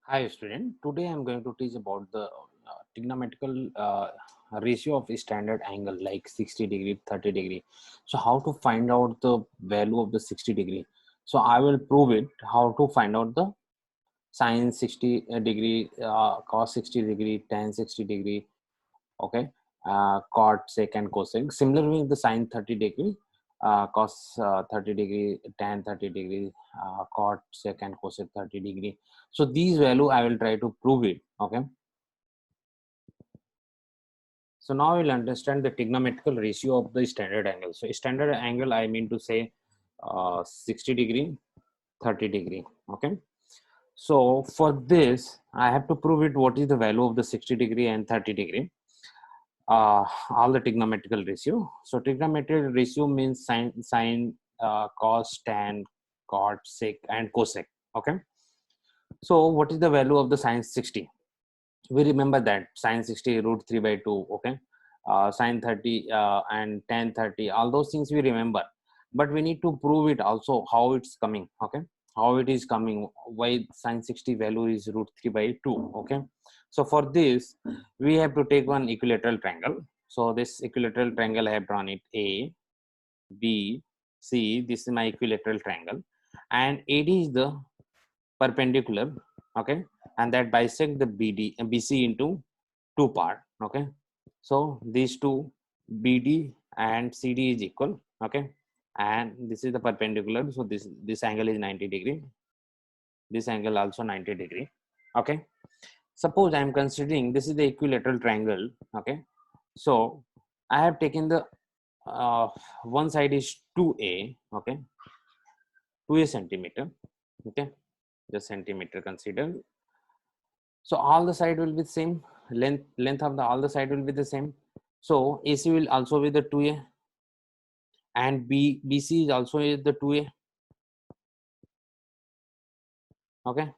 Hi student, today I am going to teach about the trigonometrical ratio of a standard angle like 60 degree, 30 degree. So how to find out the value of the 60 degree. So I will prove it how to find out the sine 60 degree, cos 60 degree, tan 60 degree, okay, cot, sec and cosec. Similarly with the sine 30 degree, cos 30 degree, tan 30 degree, cot, sec and cosec 30 degree. So these value I will try to prove it. Okay. So now we'll understand the trigonometrical ratio of the standard angle. So standard angle, I mean to say 60 degree, 30 degree. Okay. So for this, I have to prove it what is the value of the 60 degree and 30 degree. All the trigonometrical ratio. So trigonometrical ratio means sine, cos, tan, cot, sec, and cosec. Okay. So what is the value of the sine 60? We remember that sine 60 root 3 by 2. Okay. Sine 30 and tan 30. All those things we remember, but we need to prove it also how it's coming. Okay. How it is coming? Why sine 60 value is root 3 by 2? Okay. So for this, we have to take one equilateral triangle. So this equilateral triangle I have drawn it A, B, C. This is my equilateral triangle, and AD is the perpendicular. Okay, and that bisect the BC into two part. Okay, so these two BD and CD is equal. Okay, and this is the perpendicular. So this angle is 90 degree. This angle also 90 degree. Okay, suppose I am considering this is the equilateral triangle. Okay, so I have taken the one side is 2a. Okay, 2a centimeter. Okay, just centimeter consider. So all the side will be the same. Length of the all the side will be the same. So AC will also be the 2a, and BC is also the 2a. Okay.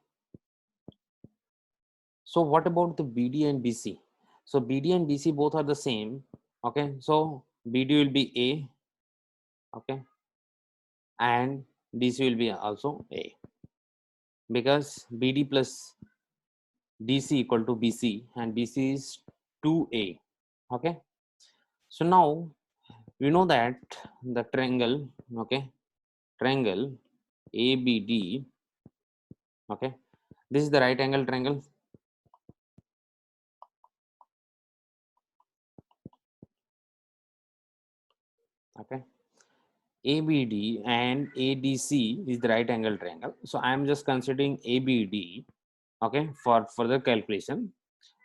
So what about the BD and BC? So BD and BC both are the same. Okay. So BD will be A. Okay. And DC will be also A, because BD plus DC equal to BC, and BC is 2A. Okay. So now we know that the triangle, okay, triangle ABD, okay, this is the right angle triangle. Okay, ABD and ADC is the right angle triangle. So I am just considering ABD, okay, for further calculation.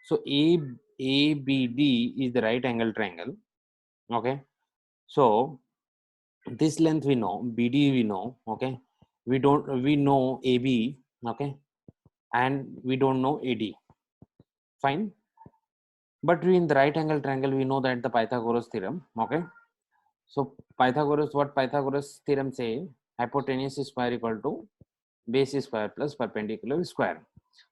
So ABD is the right angle triangle. Okay, so this length we know, BD we know. Okay, we know AB. Okay, and we don't know AD. Fine. But we in the right angle triangle, we know that the Pythagoras theorem. Okay. So Pythagoras, what Pythagoras theorem say? Hypotenuse square equal to base square plus perpendicular square.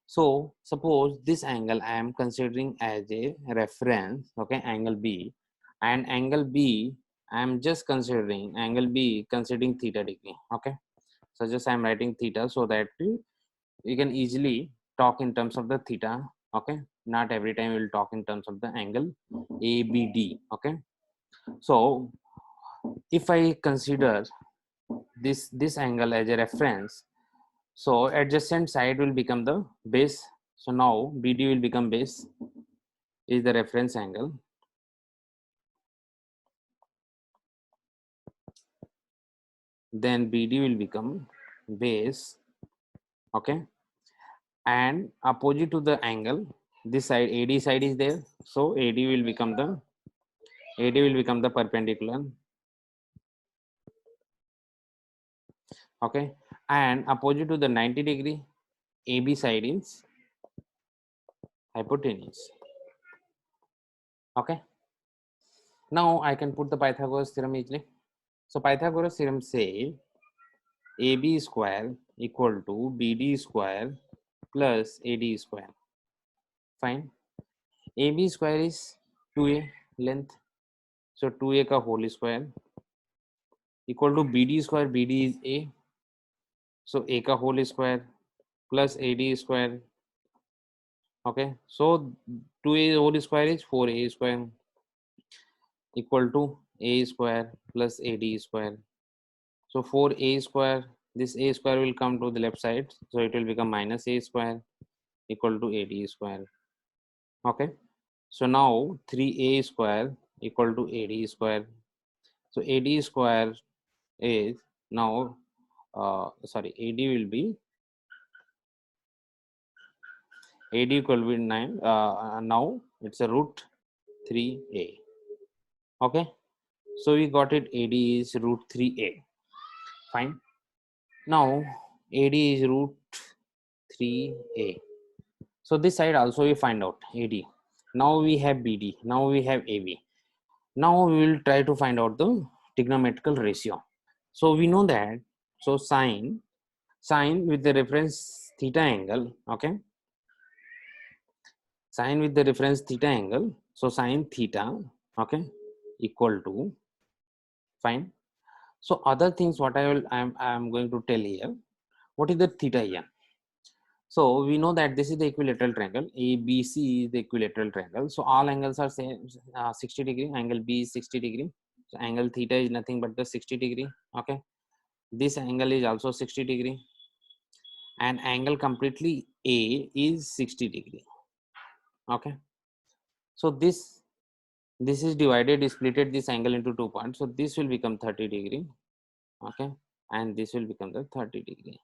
So suppose this angle I am considering as a reference. Okay, angle B, and angle B I am just considering angle B considering theta degree. Okay. So just I am writing theta so that you can easily talk in terms of the theta. Okay, not every time we'll talk in terms of the angle ABD. Okay, so if I consider this angle as a reference, so adjacent side will become the base. So now BD will become base, is the reference angle, then BD will become base. Okay, and opposite to the angle, this side AD side is there, so AD will become the perpendicular. Okay, and opposite to the 90 degree AB side is hypotenuse. Okay, now I can put the Pythagoras theorem easily. So Pythagoras theorem say AB square equal to BD square plus AD square. Fine. AB square is 2A length, so 2A ka whole square equal to BD square. BD is A, so A ka whole square plus AD square Okay, so 2a whole square is 4a square equal to a square plus ad square. So 4a square, this a square will come to the left side, so it will become minus a square equal to ad square. Okay, so now 3a square equal to ad square. So ad square is now sorry, ad will be ad equal to 9. Now it's a root 3a. Okay, so we got it, ad is root 3a. Fine. Now ad is root 3a. So this side also we find out ad. Now we have bd, now we have ab. Now we will try to find out the trigonometrical ratio. So we know that, so sine with the reference theta angle. Okay, sine with the reference theta angle, so sine theta, okay, equal to, fine. So other things what I'm going to tell here, what is the theta here. So we know that this is the equilateral triangle. ABC is the equilateral triangle. So all angles are same, 60 degree. Angle B is 60 degree. So angle theta is nothing but the 60 degree. Okay. This angle is also 60 degree. And angle completely A is 60 degree. Okay. So this is divided, splitted this angle into 2 parts. So this will become 30 degree. Okay. And this will become the 30 degree.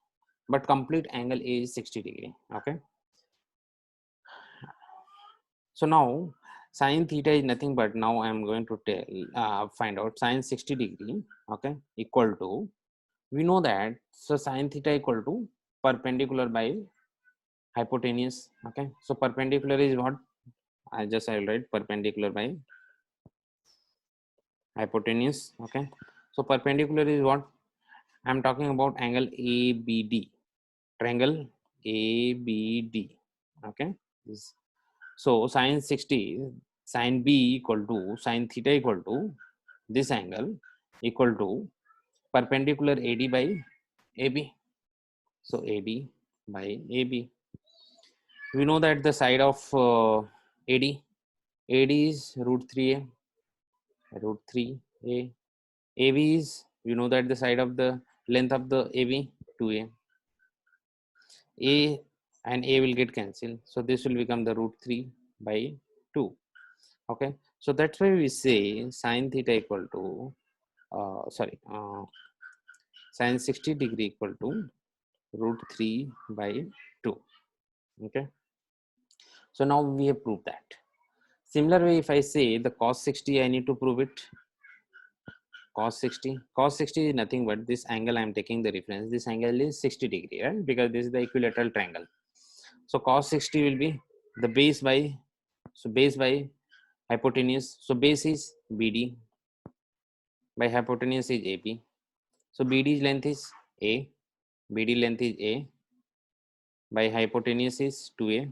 But complete angle A is 60 degree. Okay. So now sine theta is nothing but, now I am going to tell find out sine 60 degree. Okay, equal to, we know that, so sine theta equal to perpendicular by hypotenuse. Okay, so perpendicular is what, I'll write perpendicular by hypotenuse. Okay, so perpendicular is what I'm talking about, angle ABD, triangle ABD. Okay, so sine 60, sine B equal to sine theta equal to this angle equal to perpendicular AD by AB. So AD by AB. We know that the side of AD is root 3a, root 3a. AB is, we know that the side of the length of the AB 2a. A and A will get cancelled, so this will become the root 3 by 2. Okay, so that's why we say sine theta equal to sine 60 degree equal to root 3 by 2. Okay, so now we have proved that. Similar way, if I say the cos 60, I need to prove it. Cos 60 is nothing but this angle I am taking the reference, this angle is 60 degree, right? Because this is the equilateral triangle. So cos 60 will be the base by, so base by hypotenuse, so base is BD by hypotenuse is AP. So BD's length is A, BD length is A, by hypotenuse is 2A.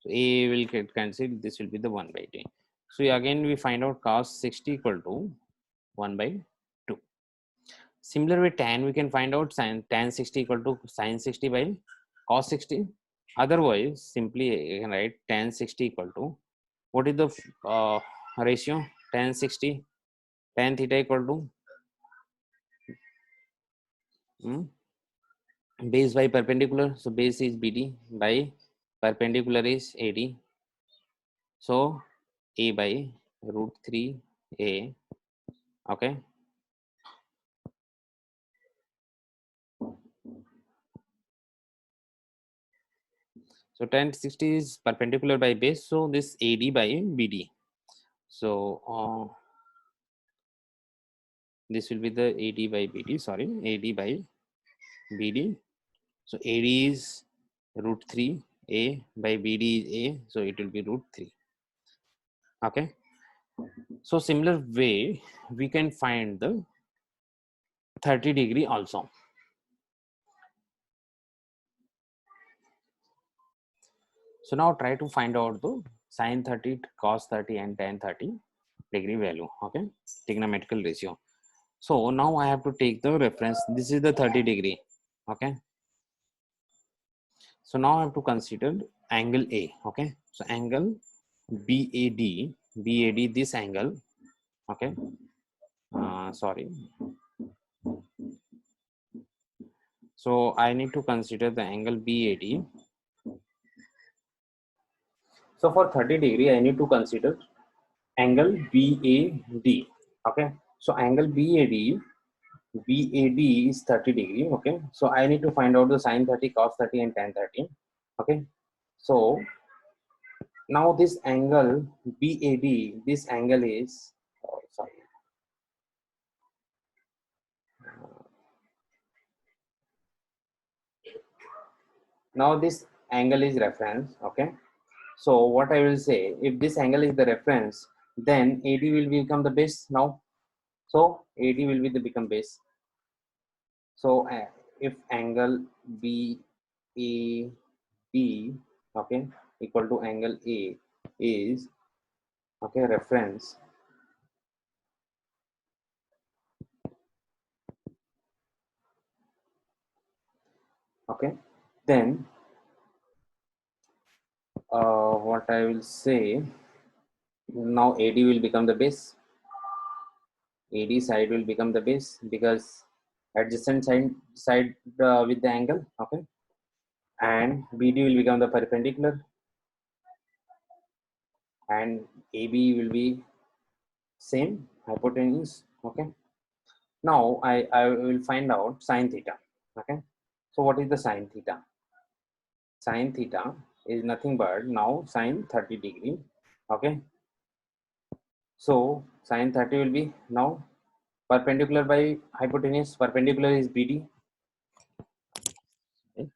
So A will get cancelled, this will be the 1 by 2. So again we find out cos 60 equal to 1 by 2. Similar way, tan we can find out tan 60 equal to sin 60 by cos 60. Otherwise simply you can write tan 60 equal to, what is the ratio, tan 60, tan theta equal to base by perpendicular, so base is BD by perpendicular is AD, so A by root 3a. Okay, so tan 60 is perpendicular by base, so this AD by BD, so this will be the AD by BD, sorry, AD by BD. So AD is root 3a by BD is A, so it will be root 3. Okay, so similar way we can find the 30 degree also. So now try to find out the sin 30, cos 30 and tan 30 degree value. Okay, trigonometrical ratio. So now I have to take the reference, this is the 30 degree. Okay, So now I have to consider angle A. Okay, so angle BAD, this angle. Okay, sorry. So I need to consider the angle BAD. So for 30 degree, I need to consider angle BAD. Okay, so angle BAD is 30 degree. Okay, so I need to find out the sine 30, cos 30, and tan 30. Okay, so now this angle BAD, this angle is, oh, sorry. Now this angle is reference. Okay, so what I will say, if this angle is the reference, then AD will become the base now. So AD will be the become base. So if angle BAD, okay, equal to angle A is, okay, reference, okay, then what I will say, now AD will become the base. AD side will become the base because adjacent side with the angle. Okay, and BD will become the perpendicular, and AB will be same hypotenuse. Okay, now I will find out sine theta. Okay, so what is the sine theta? Sine theta is nothing but now sine 30 degree. Okay, so sine 30 will be now perpendicular by hypotenuse. Perpendicular is BD. Okay.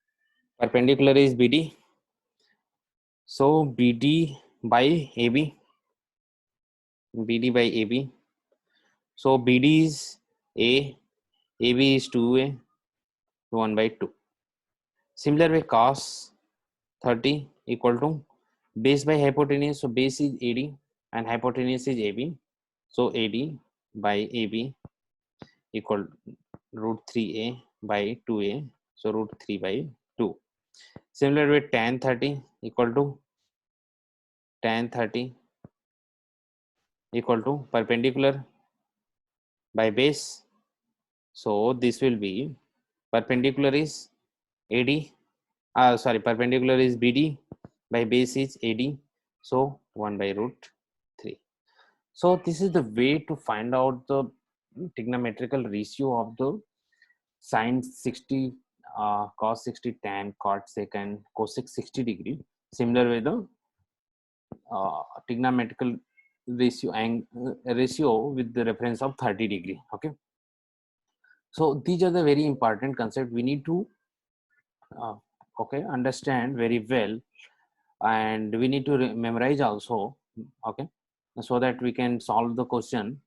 Perpendicular is BD. So BD by AB. BD by AB. So BD is A. AB is 2A. 1 by 2. Similar way, cos 30 equal to base by hypotenuse. So base is AD and hypotenuse is AB. So AD by AB equal root 3A by 2A. So root 3 by 2. Similar with tan 30 equal to tan 30 equal to perpendicular by base. So this will be perpendicular is AD. Sorry, perpendicular is BD by base is AD. So 1 by root 3. So this is the way to find out the trigonometrical ratio of the sine 60, cos 60, tan, cot secant, cosec 60 degree. Similar with the trigonometrical ratio with the reference of 30 degree. Okay, so these are the very important concept we need to okay, understand very well, and we need to memorize also. Okay, so that we can solve the question.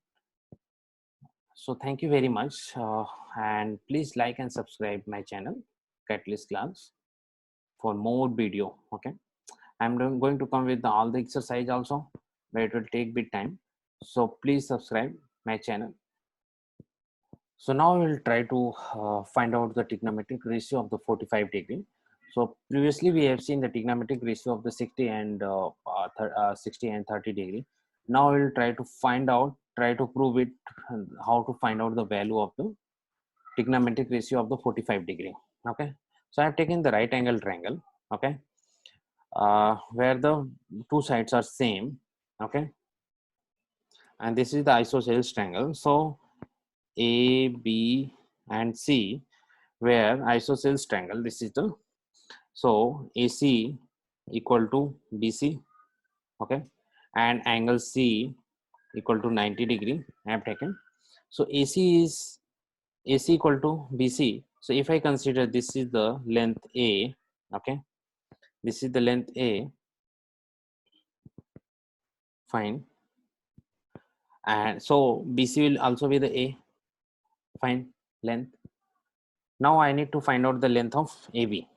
So thank you very much, and please like and subscribe my channel Catalyst Class for more video. Okay, I'm going to come with all the exercise also, but it will take bit time. So please subscribe my channel. So now we will try to find out the trigonometric ratio of the 45 degree. So previously we have seen the trigonometric ratio of the 60 and 60 and 30 degree. Now we will try to find out, try to prove it, how to find out the value of the trigonometric ratio of the 45 degree. Okay, so I have taken the right angle triangle. Okay, where the two sides are same. Okay, and this is the isosceles triangle. So A, B, and C, where isosceles triangle, this is the, so AC equal to BC. Okay, and angle C equal to 90 degree I have taken. So AC equal to BC. So if I consider this is the length A, okay, this is the length A, fine, and so BC will also be the A, fine, length. Now I need to find out the length of AB.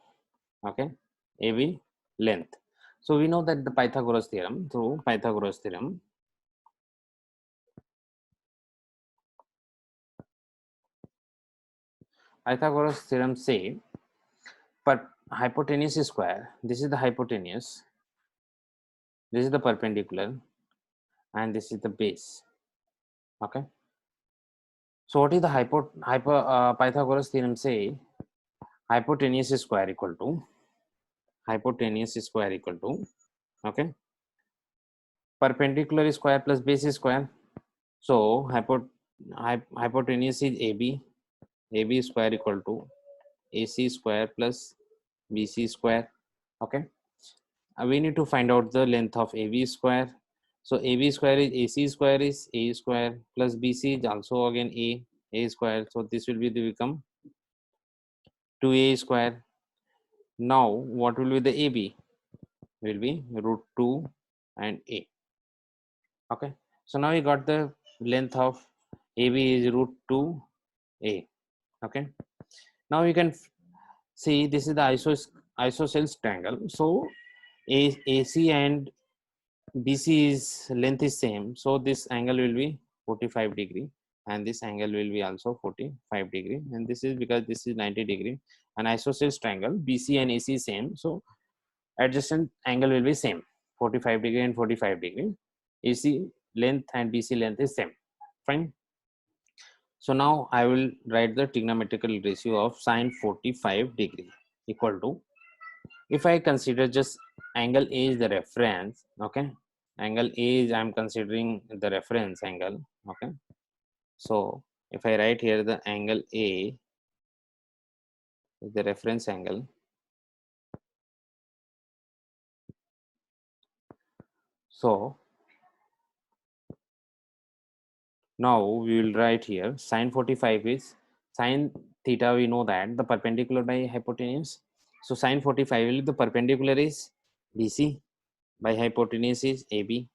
Okay, AB length. So we know that the Pythagoras theorem, through Pythagoras theorem, say, but hypotenuse square. This is the hypotenuse. This is the perpendicular, and this is the base. Okay. So what is the Pythagoras theorem say? Hypotenuse square equal to okay, perpendicular square plus base square. So hypotenuse is AB square equal to AC square plus BC square. Okay. We need to find out the length of AB square. So AB square is AC square is A square plus BC is also again A square. So this will be become 2A square. Now what will be the AB? Will be root 2 and A. Okay. So now we got the length of AB is root 2 A. Okay. Now you can see this is the isosceles triangle. So AC and BC is length is same. So this angle will be 45 degree and this angle will be also 45 degree, and this is because this is 90 degree. An isosceles triangle BC and AC same. So adjacent angle will be same, 45 degree and 45 degree. AC length and BC length is same. Fine. So now I will write the trigonometrical ratio of sine 45 degree equal to, if I consider just angle A is the reference, okay, angle A is I'm considering the reference angle, okay. So if I write here the angle A is the reference angle, so now we will write here sine 45 is sine theta, we know that the perpendicular by hypotenuse. So sine 45 will the perpendicular is BC by hypotenuse is AB.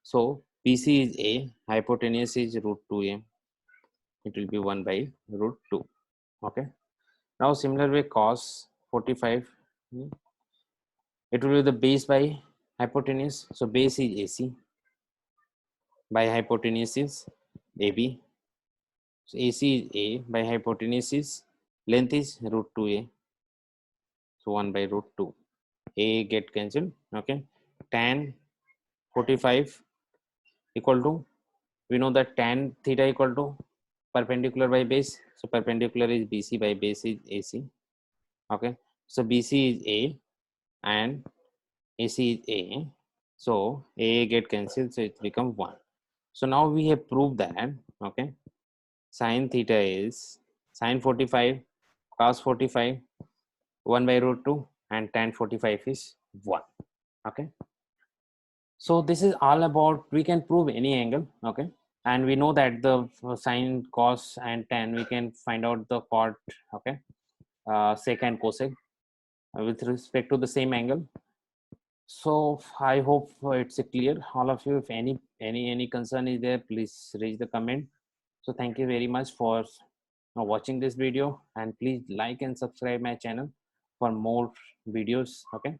So BC is A, hypotenuse is root 2A. It will be 1 by root 2. Okay. Now similar way cos 45, it will be the base by hypotenuse. So base is AC by hypotenuse is AB. So AC is A by hypotenuse is length is root 2A. So 1 by root 2. A get cancelled. Okay. Tan 45 equal to, we know that tan theta equal to perpendicular by base. So perpendicular is BC by base is AC. Okay. So BC is A and AC is A. So A get cancelled. So it becomes 1. So now we have proved that, okay, sine theta is sine 45, cos 45, 1 by root 2, and tan 45 is 1. Okay. So this is all about, we can prove any angle. Okay. And we know that the sine, cos, and tan, we can find out the cot, okay, sec and cosec with respect to the same angle. So I hope it's clear, all of you. If any concern is there, please raise the comment. So thank you very much for watching this video, and please like and subscribe my channel for more videos. Okay.